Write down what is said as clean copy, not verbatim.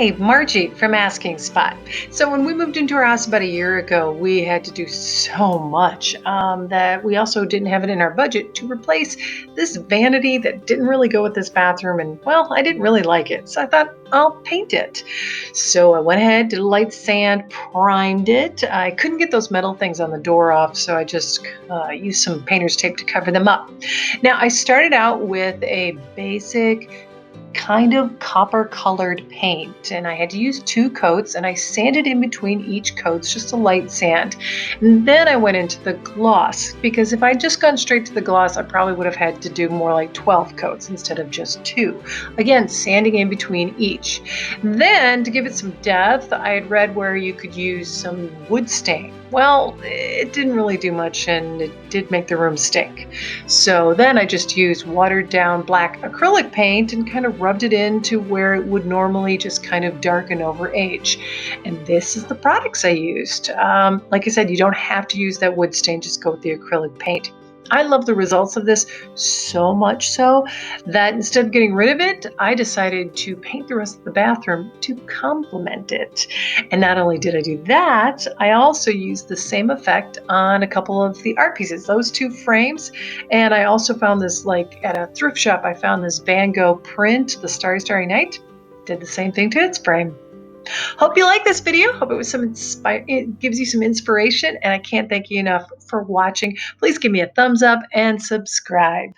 Hey, Margie from Asking Spot. So when we moved into our house about a year ago, we had to do so much that we also didn't have it in our budget to replace this vanity that didn't really go with this bathroom. And well, I didn't really like it. So I thought I'll paint it. So I went ahead, did a light sand, primed it. I couldn't get those metal things on the door off, so I just used some painter's tape to cover them up. Now I started out with a basic kind of copper colored paint, and I had to use two coats, and I sanded in between each coats, just a light sand. And then I went into the gloss, because if I'd just gone straight to the gloss, I probably would have had to do more like 12 coats instead of just two. Again, sanding in between each. Then to give it some depth, I had read where you could use some wood stain. Well, it didn't really do much, and it did make the room stink. So then I just used watered down black acrylic paint and kind of rubbed it into where it would normally just kind of darken over age. And this is the products I used. Like I said, you don't have to use that wood stain, just go with the acrylic paint. I love the results of this so much so that instead of getting rid of it, I decided to paint the rest of the bathroom to complement it. And not only did I do that, I also used the same effect on a couple of the art pieces, those two frames. And I also found this, like at a thrift shop, I found this Van Gogh print, The Starry Starry Night. Did the same thing to its frame. Hope you like this video. Hope it gives you some inspiration, and I can't thank you enough for watching. Please give me a thumbs up and subscribe.